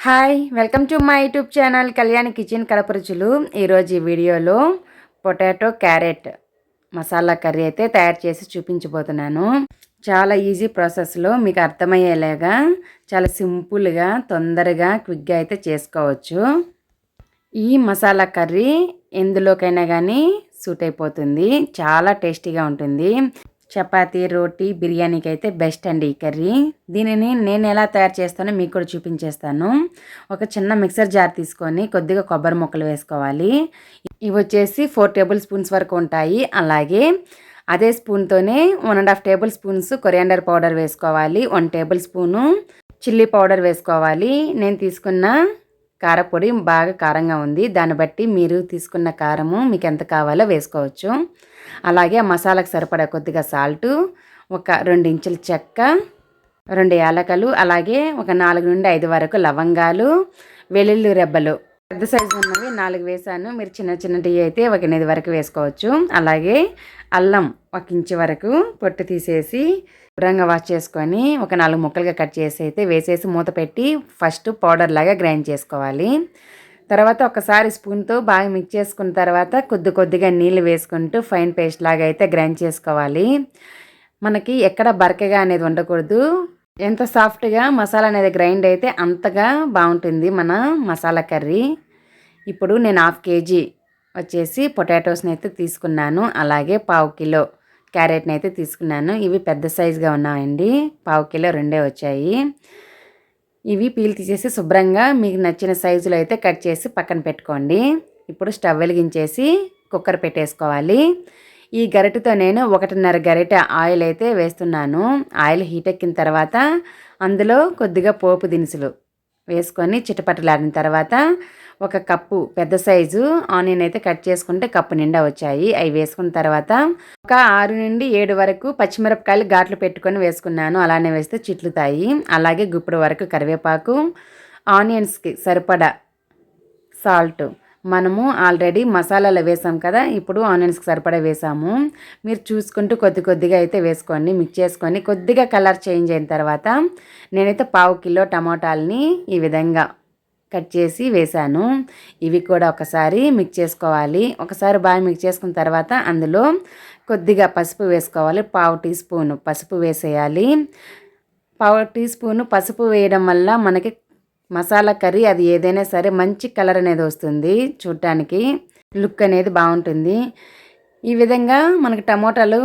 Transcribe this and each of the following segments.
Hi welcome to my YouTube channel Kalyani kitchen Kadapa రుచులు. ఈరోజు ఈ వీడియోలో పొటాటో క్యారెట్ మసాలా కర్రీ అయితే తయారు చేసి చూపించబోతున్నాను. చాలా ఈజీ ప్రాసెస్లో మీకు అర్థమయ్యేలాగా చాలా సింపుల్గా తొందరగా క్విక్గా అయితే చేసుకోవచ్చు. ఈ మసాలా కర్రీ ఎందులోకైనా కానీ సూట్ అయిపోతుంది. చాలా టేస్టీగా ఉంటుంది. చపాతీ, రోటీ, బిర్యానీకి అయితే బెస్ట్ అండి ఈ కర్రీ. దీనిని నేను ఎలా తయారు చేస్తానో మీకు కూడా చూపించేస్తాను. ఒక చిన్న మిక్సర్ జార్ తీసుకొని కొద్దిగా కొబ్బరి ముక్కలు వేసుకోవాలి. ఇవి వచ్చేసి 4 టేబుల్ స్పూన్స్ వరకు ఉంటాయి. అలాగే అదే స్పూన్తోనే 1.5 టేబుల్ స్పూన్స్ కొరియాండర్ పౌడర్ వేసుకోవాలి. 1 టేబుల్ స్పూను చిల్లీ పౌడర్ వేసుకోవాలి. నేను తీసుకున్న కారపొడి బాగా కారంగా ఉంది. దాన్ని బట్టి మీరు తీసుకున్న కారము మీకు ఎంత కావాలో వేసుకోవచ్చు. అలాగే ఆ మసాలాకు సరిపడా కొద్దిగా సాల్టు, ఒక 2 ఇంచుల చెక్క, 2 యాలకలు, అలాగే ఒక 4 నుండి 5 వరకు లవంగాలు, వెల్లుల్లి రెబ్బలు పెద్ద సైజు ఉన్నవి 4 వేసాను. మీరు చిన్నటి అయితే 1 8 వరకు వేసుకోవచ్చు. అలాగే అల్లం 1 ఇంచు వరకు పొట్టు తీసేసి శుభ్రంగా వాష్ చేసుకొని ఒక 4 ముక్కలుగా కట్ చేసి అయితే వేసేసి మూత పెట్టి ఫస్ట్ పౌడర్ లాగా గ్రైండ్ చేసుకోవాలి. తర్వాత ఒకసారి స్పూన్తో బాగా మిక్స్ చేసుకున్న తర్వాత కొద్దిగా నీళ్ళు వేసుకుంటూ ఫైన్ పేస్ట్ లాగా అయితే గ్రైండ్ చేసుకోవాలి. మనకి ఎక్కడ బరకగా అనేది ఉండకూడదు. ఎంత సాఫ్ట్గా మసాలా అనేది గ్రైండ్ అయితే అంతగా బాగుంటుంది మన మసాలా కర్రీ. ఇప్పుడు నేను 1/2 కేజీ వచ్చేసి పొటాటోస్ని అయితే తీసుకున్నాను. అలాగే 1/2 కిలో క్యారెట్ని అయితే తీసుకున్నాను. ఇవి పెద్ద సైజుగా ఉన్నాయండి. 1/2 కిలో 2 వచ్చాయి. ఇవి పీల్ తీసేసి శుభ్రంగా మీకు నచ్చిన సైజులో అయితే కట్ చేసి పక్కన పెట్టుకోండి. ఇప్పుడు స్టవ్ వెలిగించేసి కుక్కర్ పెట్టేసుకోవాలి. ఈ గరిటెతో నేను 1.5 గరిటె ఆయిల్ అయితే వేస్తున్నాను. ఆయిల్ హీట్ ఎక్కిన తర్వాత అందులో కొద్దిగా పోపు దినుసులు వేసుకొని చిటపటలాడిన తర్వాత ఒక కప్పు పెద్ద సైజు ఆనియన్ అయితే కట్ చేసుకుంటే కప్పు నిండా వచ్చాయి. అవి వేసుకున్న తర్వాత ఒక 6 నుండి 7 వరకు పచ్చిమిరపకాయలు ఘాట్లు పెట్టుకొని వేసుకున్నాను. అలానే వేస్తే చిట్లుతాయి. అలాగే గుప్పుడు వరకు కరివేపాకు, ఆనియన్స్కి సరిపడా సాల్ట్. మనము ఆల్రెడీ మసాలాలు వేసాం కదా, ఇప్పుడు ఆనియన్స్కి సరిపడా వేసాము. మీరు చూసుకుంటూ కొద్దిగా అయితే వేసుకోండి. మిక్స్ చేసుకొని కొద్దిగా కలర్ చేంజ్ అయిన తర్వాత నేనైతే 1/2 కిలో టమాటాలని ఈ విధంగా కట్ చేసి వేసాను. ఇవి కూడా ఒకసారి మిక్స్ చేసుకోవాలి. ఒకసారి బాగా మిక్స్ చేసుకున్న తర్వాత అందులో కొద్దిగా పసుపు వేసుకోవాలి. 1/2 టీ స్పూన్ పసుపు వేసేయాలి. 1/2 టీ స్పూన్ పసుపు వేయడం వల్ల మనకి మసాలా కర్రీ అది ఏదైనా సరే మంచి కలర్ అనేది వస్తుంది. చూడటానికి లుక్ అనేది బాగుంటుంది. ఈ విధంగా మనకి టమోటాలు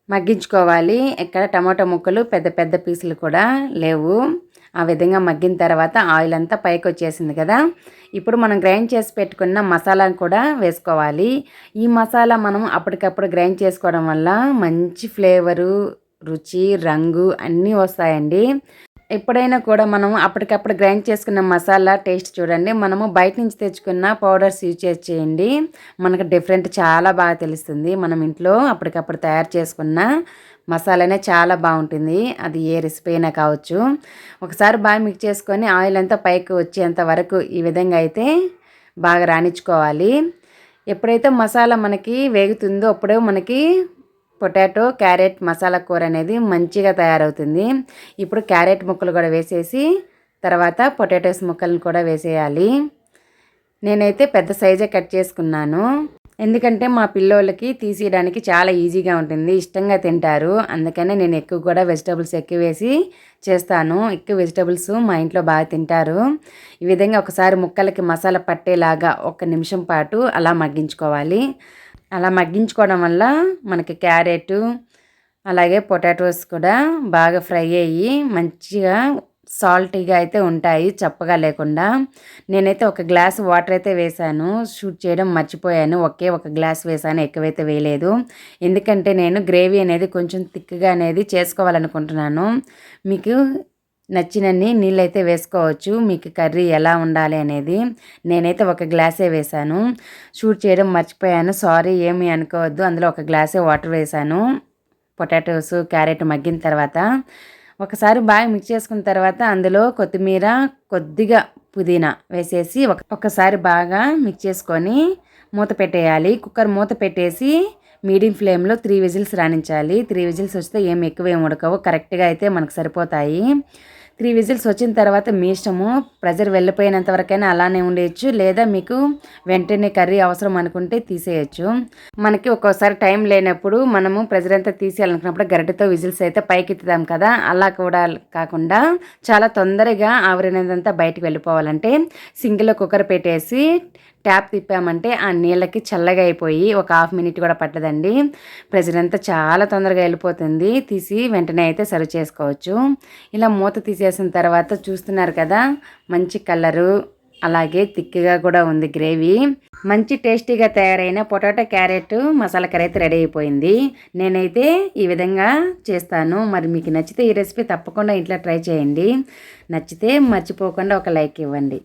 మగ్గించుకోవాలి. ఇక్కడ టమాటా ముక్కలు పెద్ద పీసులు కూడా లేవు. ఆ విధంగా మగ్గిన తర్వాత ఆయిల్ అంతా పైకి వచ్చేసింది కదా, ఇప్పుడు మనం గ్రైండ్ చేసి పెట్టుకున్న మసాలాను కూడా వేసుకోవాలి. ఈ మసాలా మనం అప్పటికప్పుడు గ్రైండ్ చేసుకోవడం వల్ల మంచి ఫ్లేవరు, రుచి, రంగు అన్నీ వస్తాయండి. ఎప్పుడైనా కూడా మనం అప్పటికప్పుడు గ్రైండ్ చేసుకున్న మసాలా టేస్ట్ చూడండి. మనము బయట నుంచి తెచ్చుకున్న పౌడర్స్ యూజ్ చేయండి, మనకు డిఫరెంట్ చాలా బాగా తెలుస్తుంది. మనం ఇంట్లో అప్పటికప్పుడు తయారు చేసుకున్న మసాలానే చాలా బాగుంటుంది. అది ఏ రెసిపీ అయినా కావచ్చు. ఒకసారి బాగా మిక్స్ చేసుకొని ఆయిల్ అంతా పైకి వచ్చేంత వరకు ఈ విధంగా అయితే బాగా రాణించుకోవాలి. ఎప్పుడైతే మసాలా మనకి వేగుతుందో అప్పుడే మనకి పొటాటో క్యారెట్ మసాలా కూర అనేది మంచిగా తయారవుతుంది. ఇప్పుడు క్యారెట్ ముక్కలు కూడా వేసేసి తర్వాత పొటాటోస్ ముక్కలను కూడా వేసేయాలి. నేనైతే పెద్ద సైజే కట్ చేసుకున్నాను. ఎందుకంటే మా పిల్లోళ్ళకి తీసేయడానికి చాలా ఈజీగా ఉంటుంది, ఇష్టంగా తింటారు. అందుకనే నేను ఎక్కువ కూడా వెజిటబుల్స్ ఎక్కువ వేసి చేస్తాను. ఎక్కువ వెజిటబుల్స్ మా ఇంట్లో బాగా తింటారు. ఈ విధంగా ఒకసారి ముక్కలకి మసాలా పట్టేలాగా 1 నిమిషం పాటు అలా మగ్గించుకోవాలి. అలా మగ్గించుకోవడం వల్ల మనకి క్యారెట్ అలాగే పొటాటోస్ కూడా బాగా ఫ్రై అయ్యి మంచిగా సాల్టీగా అయితే ఉంటాయి, చప్పగా లేకుండా. నేనైతే 1 గ్లాస్ వాటర్ అయితే వేసాను. షూట్ చేయడం మర్చిపోయాను. ఒక గ్లాస్ వేసాను, ఎక్కువైతే వేయలేదు. ఎందుకంటే నేను గ్రేవీ అనేది కొంచెం థిక్గా అనేది చేసుకోవాలనుకుంటున్నాను. మీకు నచ్చినన్ని నీళ్ళైతే వేసుకోవచ్చు, మీకు కర్రీ ఎలా ఉండాలి అనేది. నేనైతే 1 గ్లాసే వేసాను. షూట్ చేయడం మర్చిపోయాను, సారీ, ఏమీ అనుకోవద్దు. అందులో 1 గ్లాసే వాటర్ వేసాను. పొటాటోస్ క్యారెట్ మగ్గిన తర్వాత ఒకసారి బాగా మిక్స్ చేసుకున్న తర్వాత అందులో కొత్తిమీర, కొద్దిగా పుదీనా వేసేసి ఒకసారి బాగా మిక్స్ చేసుకొని మూత పెట్టేయాలి. కుక్కర్ మూత పెట్టేసి మీడియం ఫ్లేమ్లో 3 విజిల్స్ రాణించాలి. 3 విజిల్స్ వస్తే ఏమి ఎక్కువ ఏమి ఉడకవు, కరెక్ట్గా అయితే మనకు సరిపోతాయి. 3 విజిల్స్ వచ్చిన తర్వాత మీ ఇష్టము. ప్రెజర్ వెళ్ళిపోయినంత వరకైనా అలానే ఉండేయచ్చు, లేదా మీకు వెంటనే కర్రీ అవసరం అనుకుంటే తీసేయచ్చు. మనకి ఒక్కోసారి టైం లేనప్పుడు మనము ప్రెజర్ అంతా తీసేయాలనుకున్నప్పుడు గరిటెతో విజిల్స్ అయితే పైకి ఎత్తుతాం కదా, అలా కూడా కాకుండా చాలా తొందరగా ఆవిరినంతా బయటకు వెళ్ళిపోవాలంటే సింగిల్లో కుక్కర్ పెట్టేసి ట్యాప్ తిప్పామంటే ఆ నీళ్ళకి చల్లగా అయిపోయి ఒక హాఫ్ మినిట్ కూడా పట్టదండి. ప్రెజర్ అంతా చాలా తొందరగా వెళ్ళిపోతుంది. తీసి వెంటనే అయితే సర్వ్ చేసుకోవచ్చు. ఇలా మూత తీసేసిన తర్వాత చూస్తున్నారు కదా, మంచి కలరు, అలాగే థిక్గా కూడా ఉంది గ్రేవీ. మంచి టేస్టీగా తయారైన పొటాటో క్యారెట్ మసాలా కర్రీ అయితే రెడీ అయిపోయింది. నేనైతే ఈ విధంగా చేస్తాను. మరి మీకు నచ్చితే ఈ రెసిపీ తప్పకుండా ఇంట్లో ట్రై చేయండి. నచ్చితే మర్చిపోకుండా ఒక లైక్ ఇవ్వండి.